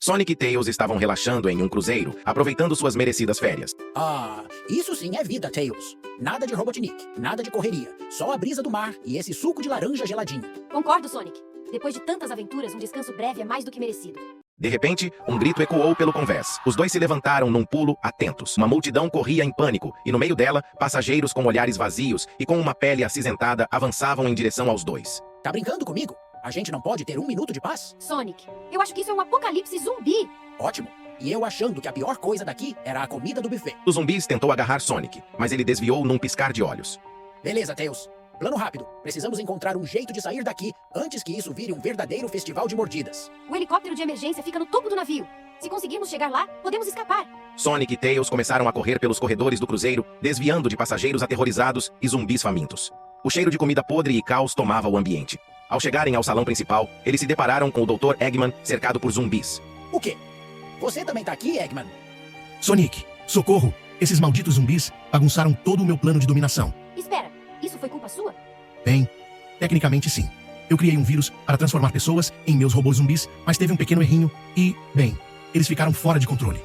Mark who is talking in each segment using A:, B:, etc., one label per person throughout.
A: Sonic e Tails estavam relaxando em um cruzeiro, aproveitando suas merecidas férias.
B: Ah, isso sim é vida, Tails. Nada de Robotnik, nada de correria. Só a brisa do mar e esse suco de laranja geladinho.
C: Concordo, Sonic. Depois de tantas aventuras, um descanso breve é mais do que merecido.
A: De repente, um grito ecoou pelo convés. Os dois se levantaram num pulo, atentos. Uma multidão corria em pânico, e no meio dela, passageiros com olhares vazios e com uma pele acinzentada avançavam em direção aos dois.
B: Tá brincando comigo? A gente não pode ter um minuto de paz?
C: Sonic, eu acho que isso é um apocalipse zumbi.
B: Ótimo. E eu achando que a pior coisa daqui era a comida do buffet.
A: Os zumbis tentou agarrar Sonic, mas ele desviou num piscar de olhos.
B: Beleza, Tails. Plano rápido. Precisamos encontrar um jeito de sair daqui antes que isso vire um verdadeiro festival de mordidas.
C: O helicóptero de emergência fica no topo do navio. Se conseguirmos chegar lá, podemos escapar.
A: Sonic e Tails começaram a correr pelos corredores do cruzeiro, desviando de passageiros aterrorizados e zumbis famintos. O cheiro de comida podre e caos tomava o ambiente. Ao chegarem ao salão principal, eles se depararam com o Dr. Eggman cercado por zumbis.
B: O quê? Você também tá aqui, Eggman?
D: Sonic, socorro! Esses malditos zumbis bagunçaram todo o meu plano de dominação.
C: Espera, isso foi culpa sua?
D: Bem, tecnicamente sim. Eu criei um vírus para transformar pessoas em meus robôs zumbis, mas teve um pequeno errinho e, bem, eles ficaram fora de controle.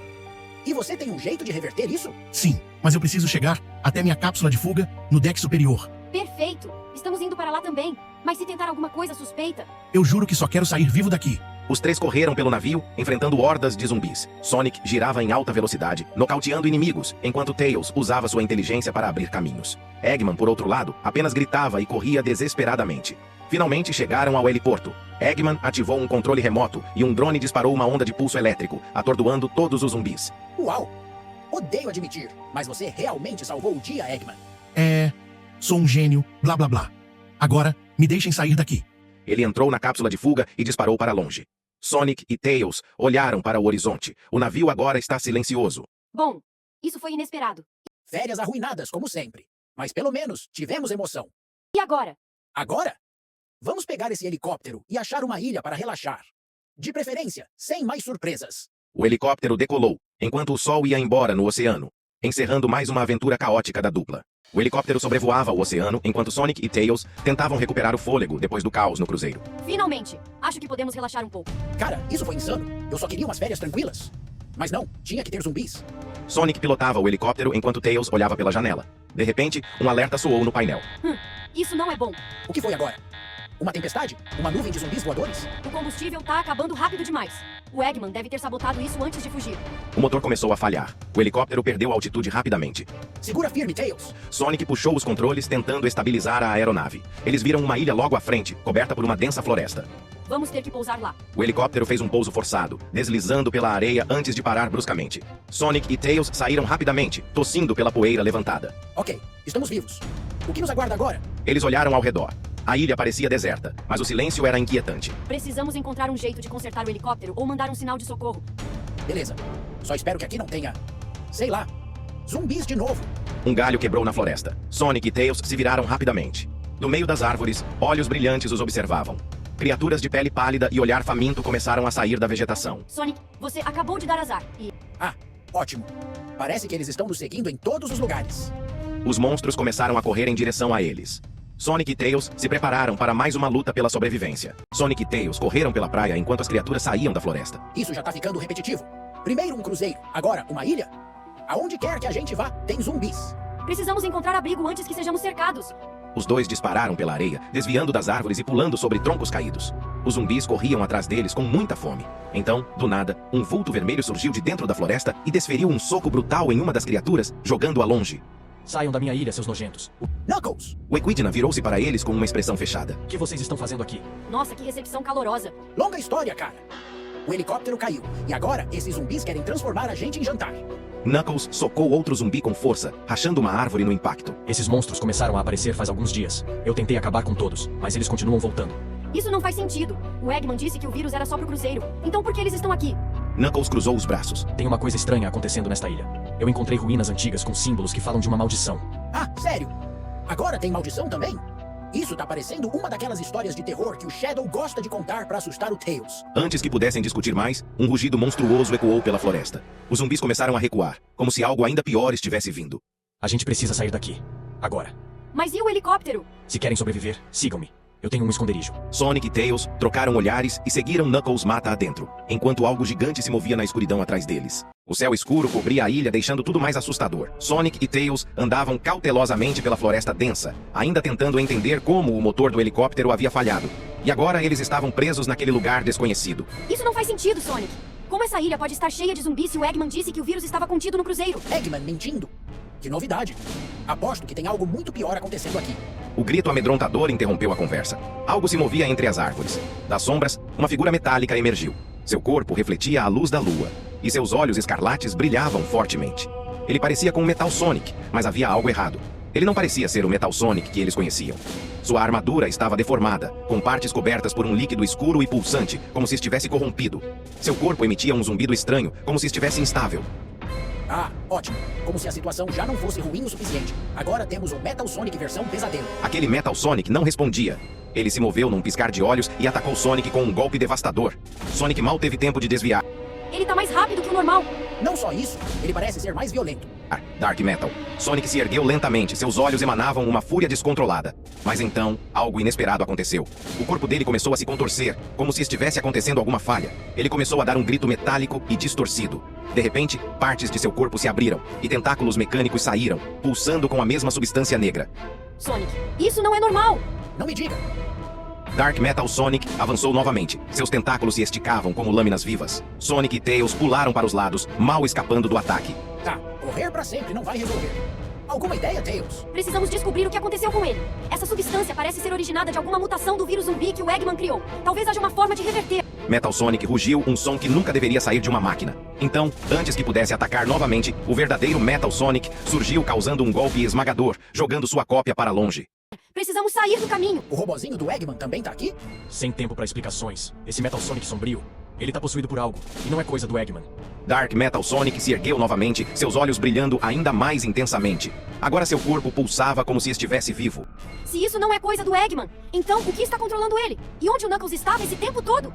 B: E você tem um jeito de reverter isso?
D: Sim, mas eu preciso chegar até minha cápsula de fuga no deck superior.
C: Perfeito! Estamos indo para lá também. Mas se tentar alguma coisa suspeita...
D: Eu juro que só quero sair vivo daqui.
A: Os três correram pelo navio, enfrentando hordas de zumbis. Sonic girava em alta velocidade, nocauteando inimigos, enquanto Tails usava sua inteligência para abrir caminhos. Eggman, por outro lado, apenas gritava e corria desesperadamente. Finalmente chegaram ao heliporto. Eggman ativou um controle remoto e um drone disparou uma onda de pulso elétrico, atordoando todos os zumbis.
B: Uau! Odeio admitir, mas você realmente salvou o dia, Eggman.
D: Sou um gênio, blá blá blá. Agora, me deixem sair daqui.
A: Ele entrou na cápsula de fuga e disparou para longe. Sonic e Tails olharam para o horizonte. O navio agora está silencioso.
C: Bom, isso foi inesperado.
B: Férias arruinadas, como sempre. Mas pelo menos tivemos emoção.
C: E agora?
B: Agora? Vamos pegar esse helicóptero e achar uma ilha para relaxar. De preferência, sem mais surpresas.
A: O helicóptero decolou, enquanto o sol ia embora no oceano, encerrando mais uma aventura caótica da dupla. O helicóptero sobrevoava o oceano enquanto Sonic e Tails tentavam recuperar o fôlego depois do caos no cruzeiro.
C: Finalmente! Acho que podemos relaxar um pouco.
B: Cara, isso foi insano. Eu só queria umas férias tranquilas. Mas não, tinha que ter zumbis.
A: Sonic pilotava o helicóptero enquanto Tails olhava pela janela. De repente, um alerta soou no painel.
C: Isso não é bom.
B: O que foi agora? Uma tempestade? Uma nuvem de zumbis voadores?
C: O combustível tá acabando rápido demais. O Eggman deve ter sabotado isso antes de fugir.
A: O motor começou a falhar. O helicóptero perdeu altitude rapidamente.
B: Segura firme, Tails.
A: Sonic puxou os controles tentando estabilizar a aeronave. Eles viram uma ilha logo à frente, coberta por uma densa floresta.
C: Vamos ter que pousar lá.
A: O helicóptero fez um pouso forçado, deslizando pela areia antes de parar bruscamente. Sonic e Tails saíram rapidamente, tossindo pela poeira levantada.
B: Ok, estamos vivos. O que nos aguarda agora?
A: Eles olharam ao redor. A ilha parecia deserta, mas o silêncio era inquietante.
C: Precisamos encontrar um jeito de consertar o helicóptero ou mandar um sinal de socorro.
B: Beleza. Só espero que aqui não tenha... sei lá. Zumbis de novo.
A: Um galho quebrou na floresta. Sonic e Tails se viraram rapidamente. Do meio das árvores, olhos brilhantes os observavam. Criaturas de pele pálida e olhar faminto começaram a sair da vegetação.
C: Sonic, você acabou de dar azar e...
B: Ah, ótimo. Parece que eles estão nos seguindo em todos os lugares.
A: Os monstros começaram a correr em direção a eles. Sonic e Tails se prepararam para mais uma luta pela sobrevivência. Sonic e Tails correram pela praia enquanto as criaturas saíam da floresta.
B: Isso já tá ficando repetitivo. Primeiro um cruzeiro, agora uma ilha. Aonde quer que a gente vá, tem zumbis.
C: Precisamos encontrar abrigo antes que sejamos cercados.
A: Os dois dispararam pela areia, desviando das árvores e pulando sobre troncos caídos. Os zumbis corriam atrás deles com muita fome. Então, do nada, um vulto vermelho surgiu de dentro da floresta e desferiu um soco brutal em uma das criaturas, jogando-a longe.
E: Saiam da minha ilha, seus nojentos.
B: Knuckles!
A: O Equidna virou-se para eles com uma expressão fechada.
E: O que vocês estão fazendo aqui?
C: Nossa, que recepção calorosa.
B: Longa história, cara. O helicóptero caiu. E agora, esses zumbis querem transformar a gente em jantar.
A: Knuckles socou outro zumbi com força, rachando uma árvore no impacto.
E: Esses monstros começaram a aparecer faz alguns dias. Eu tentei acabar com todos, mas eles continuam voltando.
C: Isso não faz sentido. O Eggman disse que o vírus era só pro cruzeiro. Então por que eles estão aqui?
A: Knuckles cruzou os braços.
E: Tem uma coisa estranha acontecendo nesta ilha. Eu encontrei ruínas antigas com símbolos que falam de uma maldição.
B: Ah, sério? Agora tem maldição também? Isso tá parecendo uma daquelas histórias de terror que o Shadow gosta de contar pra assustar o Tails.
A: Antes que pudessem discutir mais, um rugido monstruoso ecoou pela floresta. Os zumbis começaram a recuar, como se algo ainda pior estivesse vindo.
E: A gente precisa sair daqui. Agora.
C: Mas e o helicóptero?
E: Se querem sobreviver, sigam-me. Eu tenho um esconderijo.
A: Sonic e Tails trocaram olhares e seguiram Knuckles mata adentro, enquanto algo gigante se movia na escuridão atrás deles. O céu escuro cobria a ilha, deixando tudo mais assustador. Sonic e Tails andavam cautelosamente pela floresta densa, ainda tentando entender como o motor do helicóptero havia falhado. E agora eles estavam presos naquele lugar desconhecido.
C: Isso não faz sentido, Sonic. Como essa ilha pode estar cheia de zumbis se o Eggman disse que o vírus estava contido no cruzeiro?
B: Eggman mentindo? Que novidade. Aposto que tem algo muito pior acontecendo aqui.
A: O grito amedrontador interrompeu a conversa. Algo se movia entre as árvores. Das sombras, uma figura metálica emergiu. Seu corpo refletia a luz da lua, e seus olhos escarlates brilhavam fortemente. Ele parecia com um Metal Sonic, mas havia algo errado. Ele não parecia ser o Metal Sonic que eles conheciam. Sua armadura estava deformada, com partes cobertas por um líquido escuro e pulsante, como se estivesse corrompido. Seu corpo emitia um zumbido estranho, como se estivesse instável.
B: Ah, ótimo. Como se a situação já não fosse ruim o suficiente. Agora temos o Metal Sonic versão pesadelo.
A: Aquele Metal Sonic não respondia. Ele se moveu num piscar de olhos e atacou Sonic com um golpe devastador. Sonic mal teve tempo de desviar.
C: Ele tá mais rápido que o normal.
B: Não só isso, ele parece ser mais violento.
A: Dark Metal. Sonic se ergueu lentamente, seus olhos emanavam uma fúria descontrolada. Mas então, algo inesperado aconteceu. O corpo dele começou a se contorcer, como se estivesse acontecendo alguma falha. Ele começou a dar um grito metálico e distorcido. De repente, partes de seu corpo se abriram, e tentáculos mecânicos saíram, pulsando com a mesma substância negra.
C: Sonic, isso não é normal.
B: Não me diga.
A: Dark Metal Sonic avançou novamente. Seus tentáculos se esticavam como lâminas vivas. Sonic e Tails pularam para os lados, mal escapando do ataque.
B: Tá, correr pra sempre não vai resolver. Alguma ideia, Tails?
C: Precisamos descobrir o que aconteceu com ele. Essa substância parece ser originada de alguma mutação do vírus zumbi que o Eggman criou. Talvez haja uma forma de reverter.
A: Metal Sonic rugiu um som que nunca deveria sair de uma máquina. Então, antes que pudesse atacar novamente, o verdadeiro Metal Sonic surgiu causando um golpe esmagador, jogando sua cópia para longe.
C: Precisamos sair do caminho.
B: O robozinho do Eggman também tá aqui?
E: Sem tempo para explicações. Esse Metal Sonic sombrio, ele tá possuído por algo, e não é coisa do Eggman.
A: Dark Metal Sonic se ergueu novamente, seus olhos brilhando ainda mais intensamente. Agora seu corpo pulsava como se estivesse vivo.
C: Se isso não é coisa do Eggman, então o que está controlando ele? E onde o Knuckles estava esse tempo todo?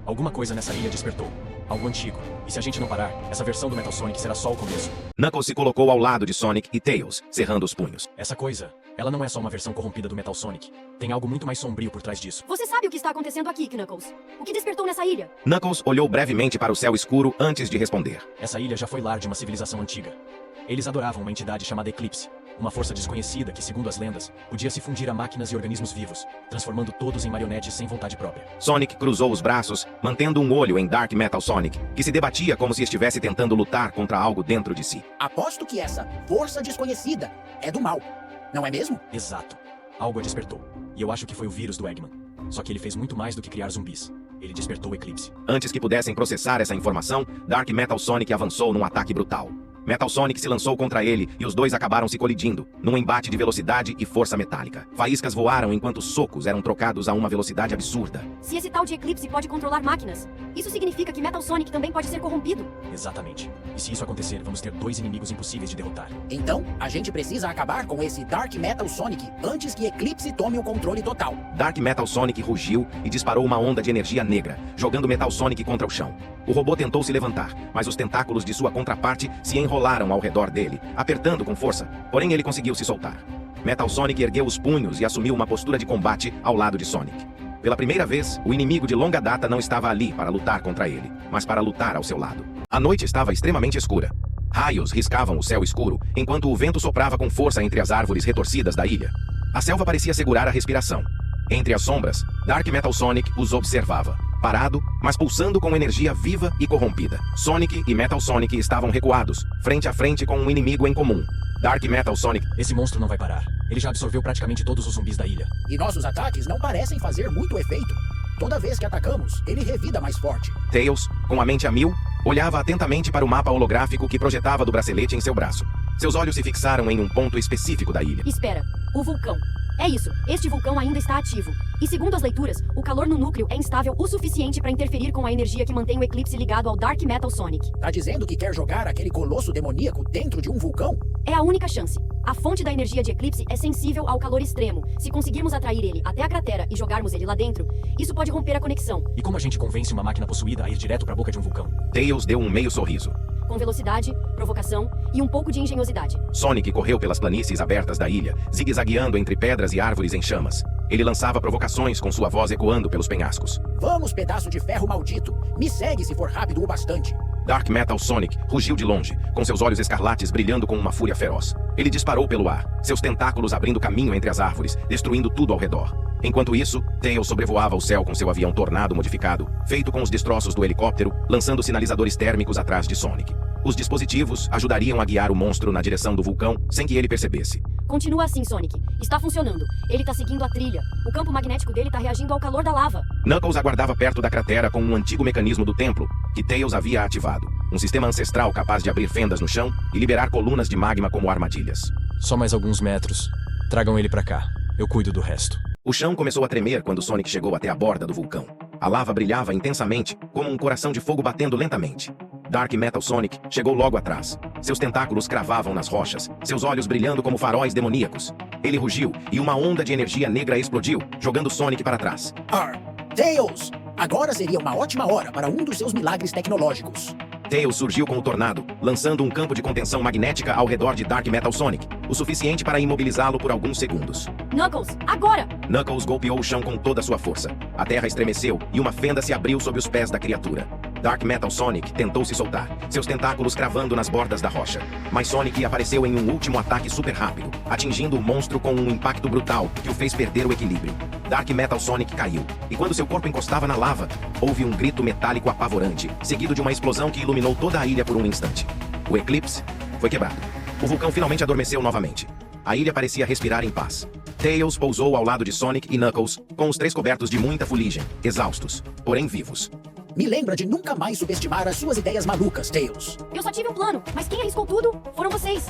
E: Alguma coisa nessa ilha despertou. Algo antigo. E se a gente não parar, essa versão do Metal Sonic será só o começo.
A: Knuckles se colocou ao lado de Sonic e Tails, cerrando os punhos.
E: Essa coisa, ela não é só uma versão corrompida do Metal Sonic. Tem algo muito mais sombrio por trás disso.
C: Você sabe o que está acontecendo aqui, Knuckles? O que despertou nessa ilha?
A: Knuckles olhou brevemente para o céu escuro antes de responder.
E: Essa ilha já foi lar de uma civilização antiga. Eles adoravam uma entidade chamada Eclipse. Uma força desconhecida que, segundo as lendas, podia se fundir a máquinas e organismos vivos, transformando todos em marionetes sem vontade própria.
A: Sonic cruzou os braços, mantendo um olho em Dark Metal Sonic, que se debatia como se estivesse tentando lutar contra algo dentro de si.
B: Aposto que essa força desconhecida é do mal. Não é mesmo?
E: Exato. Algo a despertou. E eu acho que foi o vírus do Eggman. Só que ele fez muito mais do que criar zumbis. Ele despertou o Eclipse.
A: Antes que pudessem processar essa informação, Dark Metal Sonic avançou num ataque brutal. Metal Sonic se lançou contra ele e os dois acabaram se colidindo, num embate de velocidade e força metálica. Faíscas voaram enquanto socos eram trocados a uma velocidade absurda.
C: Se esse tal de Eclipse pode controlar máquinas, isso significa que Metal Sonic também pode ser corrompido.
E: Exatamente. E se isso acontecer, vamos ter dois inimigos impossíveis de derrotar.
B: Então, a gente precisa acabar com esse Dark Metal Sonic antes que Eclipse tome o controle total.
A: Dark Metal Sonic rugiu e disparou uma onda de energia negra, jogando Metal Sonic contra o chão. O robô tentou se levantar, mas os tentáculos de sua contraparte se enrolaram ao redor dele, apertando com força, porém ele conseguiu se soltar. Metal Sonic ergueu os punhos e assumiu uma postura de combate ao lado de Sonic. Pela primeira vez, o inimigo de longa data não estava ali para lutar contra ele, mas para lutar ao seu lado. A noite estava extremamente escura. Raios riscavam o céu escuro, enquanto o vento soprava com força entre as árvores retorcidas da ilha. A selva parecia segurar a respiração. Entre as sombras, Dark Metal Sonic os observava, parado, mas pulsando com energia viva e corrompida. Sonic e Metal Sonic estavam recuados, frente a frente com um inimigo em comum. Dark Metal Sonic...
E: Esse monstro não vai parar. Ele já absorveu praticamente todos os zumbis da ilha.
B: E nossos ataques não parecem fazer muito efeito. Toda vez que atacamos, ele revida mais forte.
A: Tails, com a mente a mil, olhava atentamente para o mapa holográfico que projetava do bracelete em seu braço. Seus olhos se fixaram em um ponto específico da ilha.
C: Espera, o vulcão. É isso, este vulcão ainda está ativo. E segundo as leituras, o calor no núcleo é instável o suficiente para interferir com a energia que mantém o Eclipse ligado ao Dark Metal Sonic.
B: Tá dizendo que quer jogar aquele colosso demoníaco dentro de um vulcão?
C: É a única chance. A fonte da energia de Eclipse é sensível ao calor extremo. Se conseguirmos atrair ele até a cratera e jogarmos ele lá dentro, isso pode romper a conexão.
E: E como a gente convence uma máquina possuída a ir direto para a boca de um vulcão?
A: Tails deu um meio sorriso.
C: Com velocidade, provocação e um pouco de engenhosidade.
A: Sonic correu pelas planícies abertas da ilha, zigue-zagueando entre pedras e árvores em chamas. Ele lançava provocações com sua voz ecoando pelos penhascos.
B: Vamos, pedaço de ferro maldito. Me segue se for rápido o bastante.
A: Dark Metal Sonic rugiu de longe, com seus olhos escarlates brilhando com uma fúria feroz. Ele disparou pelo ar, seus tentáculos abrindo caminho entre as árvores, destruindo tudo ao redor. Enquanto isso, Tails sobrevoava o céu com seu avião Tornado modificado, feito com os destroços do helicóptero, lançando sinalizadores térmicos atrás de Sonic. Os dispositivos ajudariam a guiar o monstro na direção do vulcão sem que ele percebesse.
C: Continua assim, Sonic. Está funcionando. Ele tá seguindo a trilha. O campo magnético dele tá reagindo ao calor da lava.
A: Knuckles aguardava perto da cratera com um antigo mecanismo do templo que Tails havia ativado. Um sistema ancestral capaz de abrir fendas no chão e liberar colunas de magma como armadilhas.
E: Só mais alguns metros. Tragam ele pra cá. Eu cuido do resto.
A: O chão começou a tremer quando Sonic chegou até a borda do vulcão. A lava brilhava intensamente, como um coração de fogo batendo lentamente. Dark Metal Sonic chegou logo atrás. Seus tentáculos cravavam nas rochas, seus olhos brilhando como faróis demoníacos. Ele rugiu e uma onda de energia negra explodiu, jogando Sonic para trás.
B: Tails! Agora seria uma ótima hora para um dos seus milagres tecnológicos.
A: Tails surgiu com o Tornado, lançando um campo de contenção magnética ao redor de Dark Metal Sonic, o suficiente para imobilizá-lo por alguns segundos.
C: Knuckles, agora!
A: Knuckles golpeou o chão com toda a sua força. A terra estremeceu e uma fenda se abriu sob os pés da criatura. Dark Metal Sonic tentou se soltar, seus tentáculos cravando nas bordas da rocha. Mas Sonic apareceu em um último ataque super rápido, atingindo o monstro com um impacto brutal que o fez perder o equilíbrio. Dark Metal Sonic caiu, e quando seu corpo encostava na lava, houve um grito metálico apavorante, seguido de uma explosão que iluminou toda a ilha por um instante. O eclipse foi quebrado. O vulcão finalmente adormeceu novamente. A ilha parecia respirar em paz. Tails pousou ao lado de Sonic e Knuckles, com os três cobertos de muita fuligem, exaustos, porém vivos.
B: Me lembra de nunca mais subestimar as suas ideias malucas, Tails.
C: Eu só tive um plano, mas quem arriscou tudo foram vocês.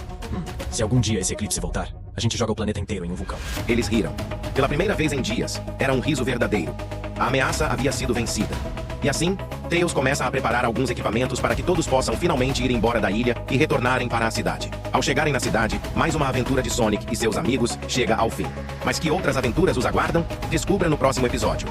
E: Se algum dia esse eclipse voltar, a gente joga o planeta inteiro em um vulcão.
A: Eles riram. Pela primeira vez em dias, era um riso verdadeiro. A ameaça havia sido vencida. E assim, Tails começa a preparar alguns equipamentos para que todos possam finalmente ir embora da ilha e retornarem para a cidade. Ao chegarem na cidade, mais uma aventura de Sonic e seus amigos chega ao fim. Mas que outras aventuras os aguardam? Descubra no próximo episódio.